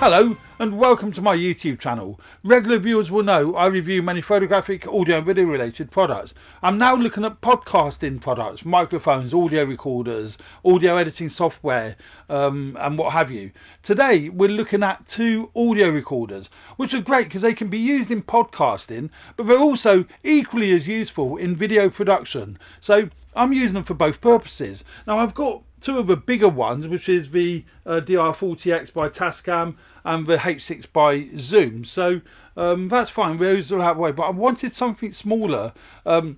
Hello and welcome to my YouTube channel. Regular viewers will know I review many photographic, audio and video related products. I'm now looking at podcasting products, microphones, audio recorders, audio editing software and what have you. Today we're looking at two audio recorders which are great because they can be used in podcasting, but they're also equally as useful in video production. So I'm using them for both purposes. Now I've got two of the bigger ones, which is the DR40X by Tascam and the H6 by Zoom. So that's fine, those are out of the way. But I wanted something smaller and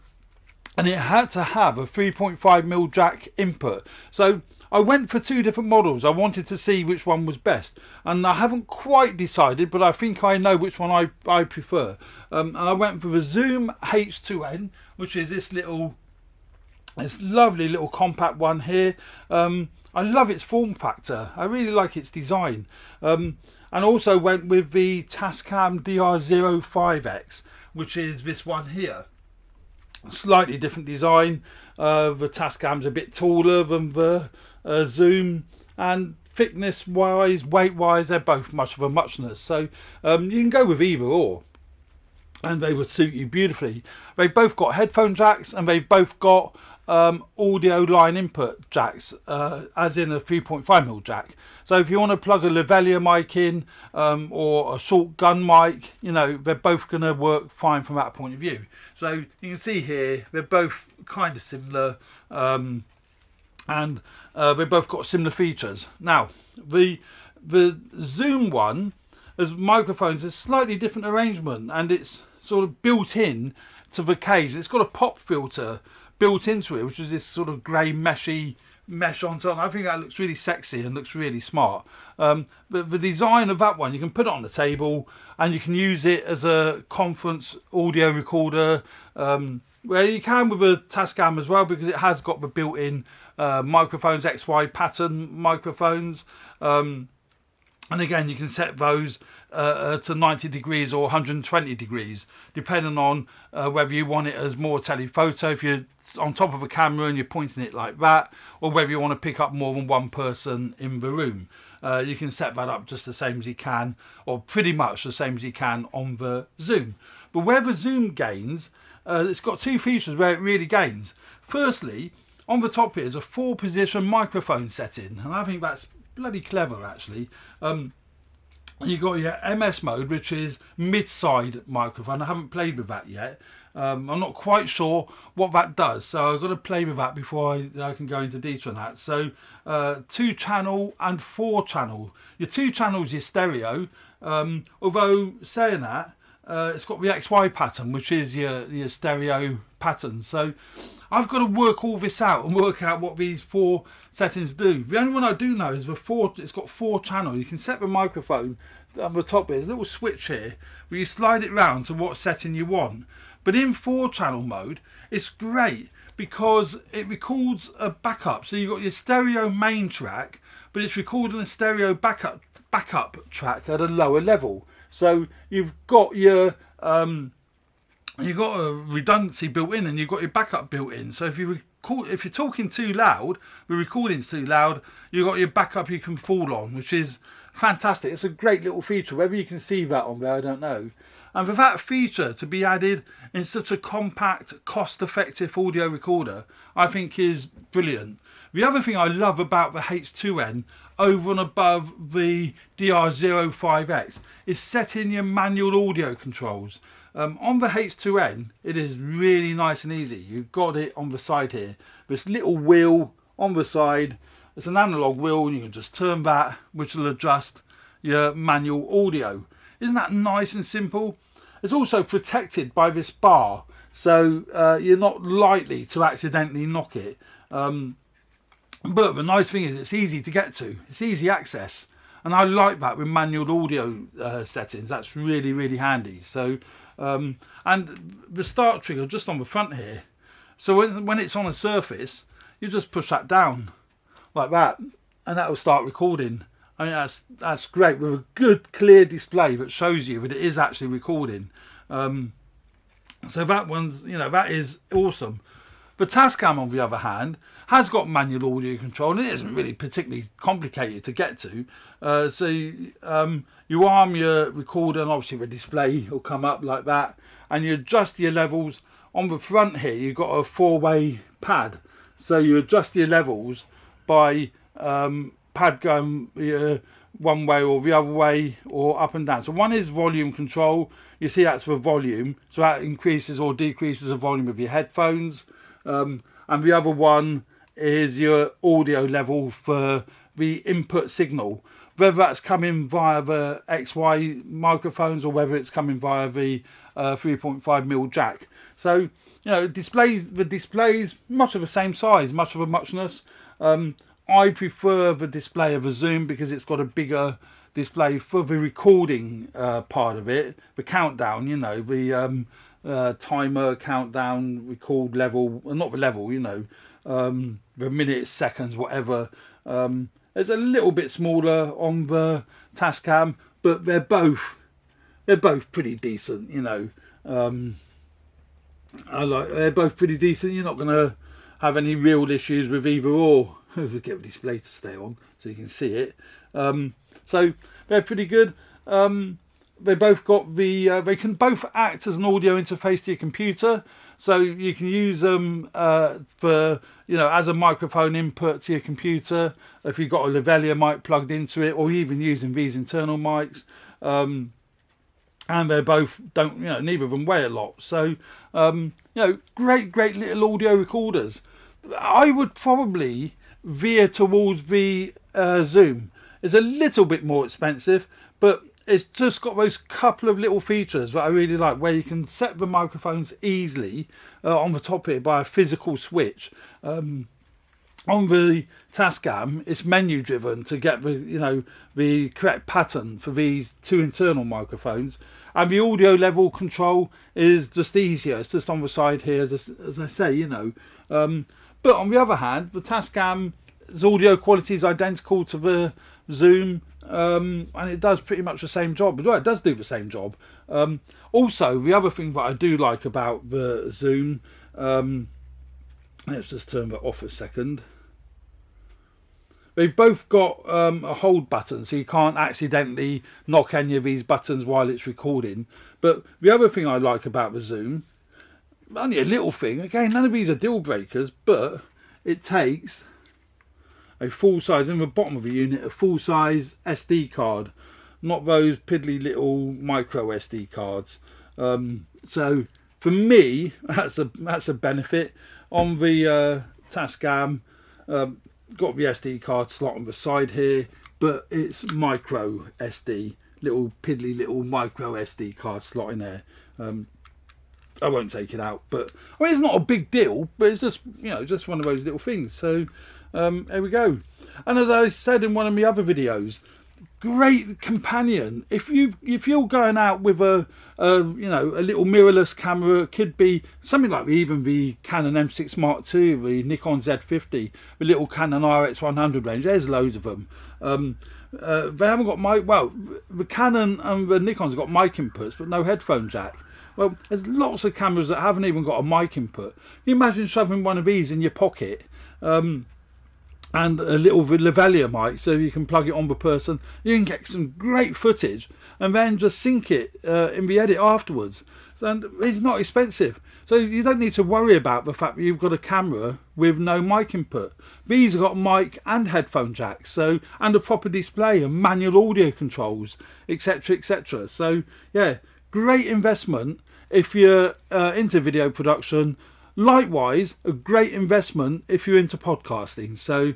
it had to have a 3.5mm jack input. So I went for two different models. I wanted to see which one was best. And I haven't quite decided, but I think I know which one I prefer. And I went for the Zoom H2N, which is this lovely little compact one here. I love its form factor. I really like its design. And also went with the Tascam DR05X, which is this one here. Slightly different design. The Tascam's a bit taller than the Zoom, and thickness wise, weight wise, they're both much of a muchness. So you can go with either or, and they would suit you beautifully. They've both got headphone jacks and they've both got audio line input jacks, as in a 3.5mm jack. So if you want to plug a lavalier mic in or a short gun mic, you know, they're both going to work fine from that point of view. So you can see here they're both kind of similar, and they've both got similar features. Now the Zoom one, as microphones, is a slightly different arrangement, and it's sort of built in to the cage. It's got a pop filter built into it, which is this sort of grey meshy mesh on top. I think that looks really sexy and looks really smart. But the design of that one, you can put it on the table and you can use it as a conference audio recorder, where you can with a Tascam as well, because it has got the built-in microphones, XY pattern microphones. And again, you can set those to 90 degrees or 120 degrees, depending on whether you want it as more telephoto, if you're on top of a camera and you're pointing it like that, or whether you want to pick up more than one person in the room. You can set that up just the same as you can, or pretty much the same as you can on the Zoom. But where the Zoom gains, it's got two features where it really gains. Firstly, on the top here is a 4-position microphone setting, and I think that's bloody clever actually. You got your MS mode, which is mid-side microphone. I haven't played with that yet. I'm not quite sure what that does, so I've got to play with that before I can go into detail on that. So 2-channel and 4-channel. Your 2 channels is stereo, although saying that, it's got the XY pattern, which is your stereo pattern. So I've got to work all this out and work out what these 4 settings do. The only one I do know is it's got 4 channels. You can set the microphone on the top. There's a little switch here where you slide it round to what setting you want. But in 4-channel mode, it's great because it records a backup. So you've got your stereo main track, but it's recording a stereo backup track at a lower level. So you've got your you've got a redundancy built in, and you've got your backup built in. So if you're talking too loud, the recording's too loud, you've got your backup you can fall on, which is fantastic. It's a great little feature. Whether you can see that on there, I don't know. And for that feature to be added in such a compact, cost-effective audio recorder, I think is brilliant. The other thing I love about the H2N over and above the DR05X is setting your manual audio controls. On the H2N, it is really nice and easy. You've got it on the side here. This little wheel on the side. It's an analog wheel. You can just turn that, which will adjust your manual audio. Isn't that nice and simple? It's also protected by this bar, so you're not likely to accidentally knock it. But the nice thing is it's easy to get to. It's easy access. And I like that with manual audio settings. That's really, really handy. So, and the start trigger just on the front here. So when it's on a surface, you just push that down like that, and that will start recording. I mean, that's great, with a good clear display that shows you that it is actually recording. So that one's, that is awesome. The Tascam, on the other hand, has got manual audio control, and it isn't really particularly complicated to get to. You arm your recorder, and obviously the display will come up like that, and you adjust your levels. On the front here, you've got a 4-way pad, so you adjust your levels by pad going one way or the other way, or up and down. So one is volume control. You see that's for volume, so that increases or decreases the volume of your headphones. And the other one is your audio level for the input signal, whether that's coming via the XY microphones or whether it's coming via the 3.5mm jack. So, the displays much of the same size, much of a muchness. I prefer the display of a Zoom because it's got a bigger display for the recording part of it, the countdown, the timer, countdown, record level, not the level, the minutes, seconds, whatever. It's a little bit smaller on the Tascam, but they're both pretty decent, they're both pretty decent. You're not going to have any real issues with either or. Get the display to stay on so you can see it. So they're pretty good. They both got they can both act as an audio interface to your computer, so you can use them for as a microphone input to your computer if you've got a lavalier mic plugged into it, or even using these internal mics. And they both don't, neither of them weigh a lot. So great little audio recorders. I would probably veer towards the Zoom. It's a little bit more expensive, but it's just got those couple of little features that I really like, where you can set the microphones easily on the top here by a physical switch. On the Tascam, it's menu driven to get the correct pattern for these two internal microphones, and the audio level control is just easier. It's just on the side here, as I say, But on the other hand, the Tascam's audio quality is identical to the Zoom, and it does pretty much the same job. Well, it does do the same job. Also, the other thing that I do like about the Zoom, let's just turn that off a second. They've both got a hold button, so you can't accidentally knock any of these buttons while it's recording. But the other thing I like about the Zoom, only a little thing, again, none of these are deal breakers, but it takes a full size, in the bottom of the unit, a full size SD card, not those piddly little micro SD cards. So for me, that's a benefit. On the Tascam, got the SD card slot on the side here, but it's micro SD, little piddly little micro SD card slot in there. I won't take it out, but I mean, it's not a big deal, but it's just just one of those little things. So there we go. And as I said in one of my other videos, great companion if you're going out with a little mirrorless camera. It could be something like even the Canon M6 Mark II, the Nikon Z50, the little Canon RX100 range. There's loads of them. They haven't got the Canon and the Nikon's got mic inputs but no headphone jack. Well, there's lots of cameras that haven't even got a mic input. Can you imagine shoving one of these in your pocket and a little lavalier mic so you can plug it on the person? You can get some great footage and then just sync it in the edit afterwards. And it's not expensive. So you don't need to worry about the fact that you've got a camera with no mic input. These have got mic and headphone jacks, and a proper display and manual audio controls, etc, etc. So yeah, great investment if you're into video production. Likewise, a great investment if you're into podcasting. So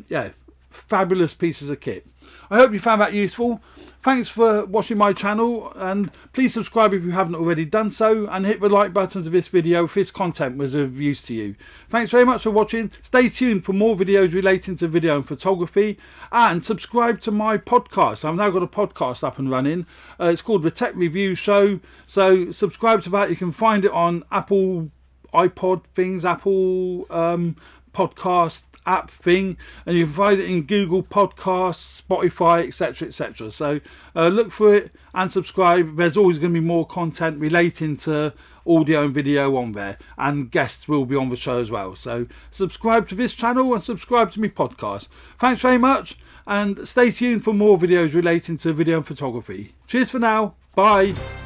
yeah, fabulous pieces of kit. I hope you found that useful. Thanks for watching my channel, and please subscribe if you haven't already done so, and hit the like buttons of this video if this content was of use to you. Thanks very much for watching. Stay tuned for more videos relating to video and photography, and subscribe to my podcast. I've now got a podcast up and running. It's called The Tech Review Show, so subscribe to that. You can find it on Apple iPod things, Apple Podcast, app thing, and you can find it in Google Podcasts, Spotify, etc, etc. So look for it and subscribe. There's always going to be more content relating to audio and video on there, and guests will be on the show as well. So subscribe to this channel and subscribe to my podcast. Thanks very much, and stay tuned for more videos relating to video and photography. Cheers for now. Bye.